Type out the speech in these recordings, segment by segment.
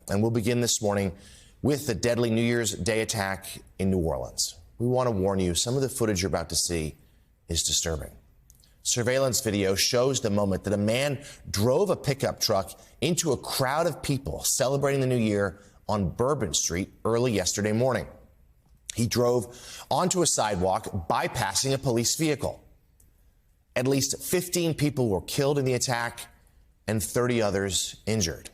And we'll begin this morning with the deadly New Year's Day attack in New Orleans. We want to warn you, some of the footage you're about to see is disturbing. Surveillance video shows the moment that a man drove a pickup truck into a crowd of people celebrating the new year on Bourbon Street early yesterday morning. He drove onto a sidewalk, bypassing a police vehicle. At least 15 people were killed in the attack and 30 others injured.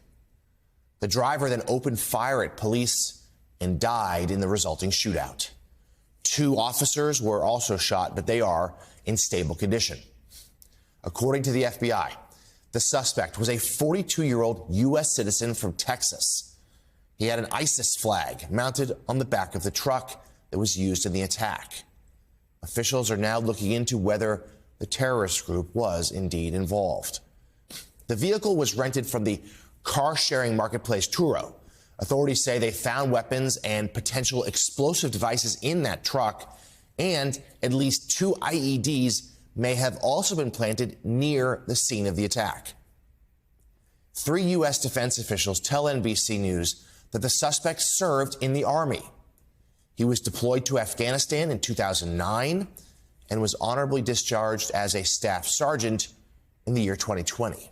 The driver then opened fire at police and died in the resulting shootout. 2 officers were also shot, but they are in stable condition. According to the FBI, the suspect was a 42-year-old U.S. citizen from Texas. He had an ISIS flag mounted on the back of the truck that was used in the attack. Officials are now looking into whether the terrorist group was indeed involved. The vehicle was rented from the car-sharing marketplace Turo. Authorities say they found weapons and potential explosive devices in that truck, and at least 2 IEDs may have also been planted near the scene of the attack. 3 U.S. defense officials tell NBC News that the suspect served in the Army. He was deployed to Afghanistan in 2009 and was honorably discharged as a staff sergeant in the year 2020.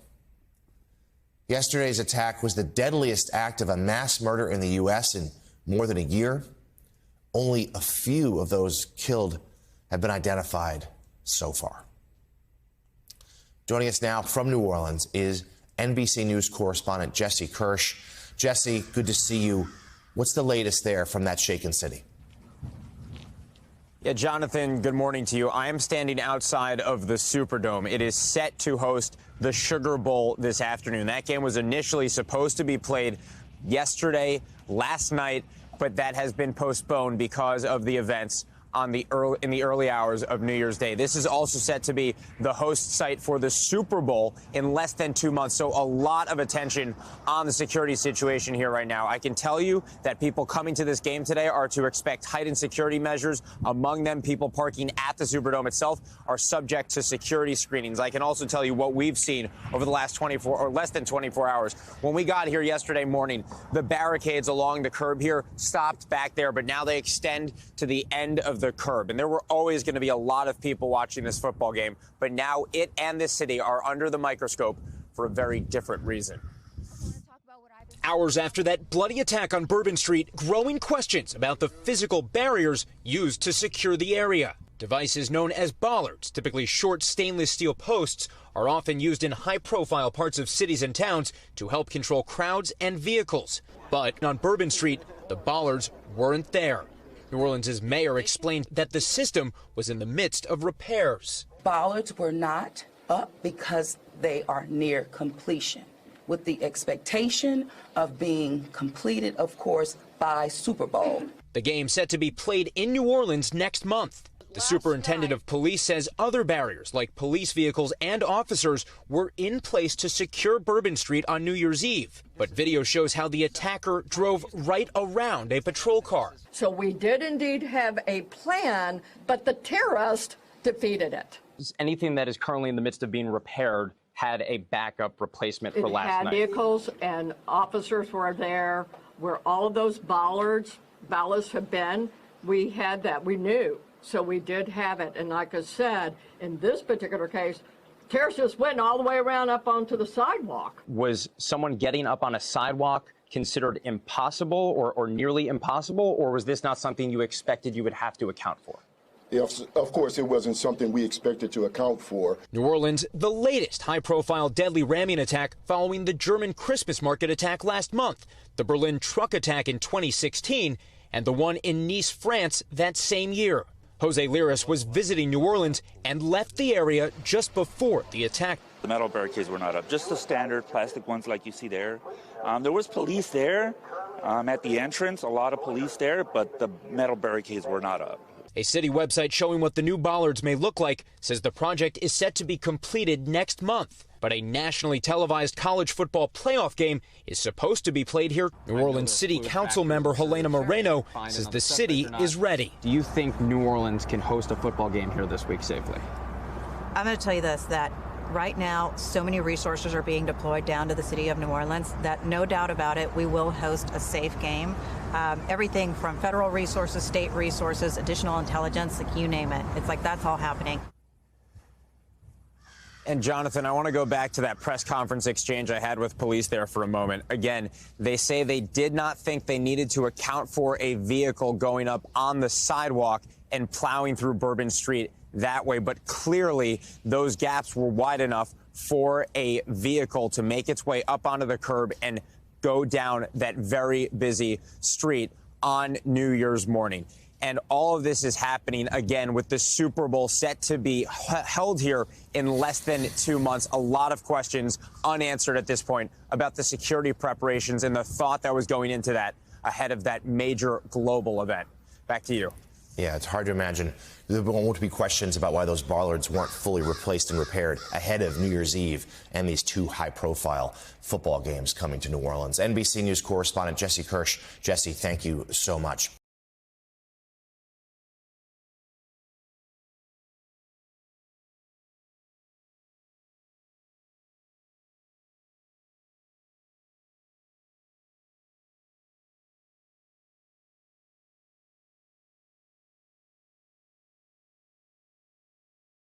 Yesterday's attack was the deadliest act of a mass murder in the U.S. in more than a year. Only a few of those killed have been identified so far. Joining us now from New Orleans is NBC News correspondent Jesse Kirsch. Jesse, good to see you. What's the latest there from that shaken city? Yeah, Jonathan, good morning to you. I am standing outside of the Superdome. It is set to host the Sugar Bowl this afternoon. That game was initially supposed to be played yesterday, last night, but that has been postponed because of the events in the early hours of New Year's Day. This is also set to be the host site for the Super Bowl in less than 2 months. So a lot of attention on the security situation here right now. I can tell you that people coming to this game today are to expect heightened security measures. Among them, people parking at the Superdome itself are subject to security screenings. I can also tell you what we've seen over the last 24 or less than 24 hours. When we got here yesterday morning, the barricades along the curb here stopped back there, but now they extend to the end of the curb. And there were always going to be a lot of people watching this football game, but now it and this city are under the microscope for a very different reason. Hours after that bloody attack on Bourbon Street, growing questions about the physical barriers used to secure the area. Devices known as bollards, typically short stainless steel posts, are often used in high-profile parts of cities and towns to help control crowds and vehicles. But on Bourbon Street, the bollards weren't there. New Orleans' mayor explained that the system was in the midst of repairs. Bollards were not up because they are near completion, with the expectation of being completed, of course, by Super Bowl. The game set to be played in New Orleans next month. The superintendent of police says other barriers like police vehicles and officers were in place to secure Bourbon Street on New Year's Eve. But video shows how the attacker drove right around a patrol car. So we did indeed have a plan, but the terrorist defeated it. Anything that is currently in the midst of being repaired had a backup replacement for last night. Vehicles and officers were there where all of those ballasts have been. We had that. We knew. So we did have it. And like I said, in this particular case, terrorists just went all the way around up onto the sidewalk. Was someone getting up on a sidewalk considered impossible or nearly impossible, or was this not something you expected you would have to account for? Yes, of course, it wasn't something we expected to account for. New Orleans, the latest high-profile deadly ramming attack following the German Christmas market attack last month, the Berlin truck attack in 2016, and the one in Nice, France that same year. Jose Liris was visiting New Orleans and left the area just before the attack. The metal barricades were not up, just the standard plastic ones like you see there. There was police there at the entrance, a lot of police there, but the metal barricades were not up. A city website showing what the new bollards may look like says the project is set to be completed next month. But a nationally televised college football playoff game is supposed to be played here. New Orleans City Council member Helena Moreno says the city is ready. Do you think New Orleans can host a football game here this week safely? I'm going to tell you this, that right now, so many resources are being deployed down to the city of New Orleans that no doubt about it, we will host a safe game. Everything from federal resources, state resources, additional intelligence, like you name it. It's like that's all happening. And Jonathan, I want to go back to that press conference exchange I had with police there for a moment. Again, they say they did not think they needed to account for a vehicle going up on the sidewalk and plowing through Bourbon Street that way. But clearly, those gaps were wide enough for a vehicle to make its way up onto the curb and go down that very busy street on New Year's morning. And all of this is happening, again, with the Super Bowl set to be held here in less than 2 months. A lot of questions unanswered at this point about the security preparations and the thought that was going into that ahead of that major global event. Back to you. Yeah, it's hard to imagine. There won't be questions about why those bollards weren't fully replaced and repaired ahead of New Year's Eve and these two high-profile football games coming to New Orleans. NBC News correspondent Jesse Kirsch. Jesse, thank you so much.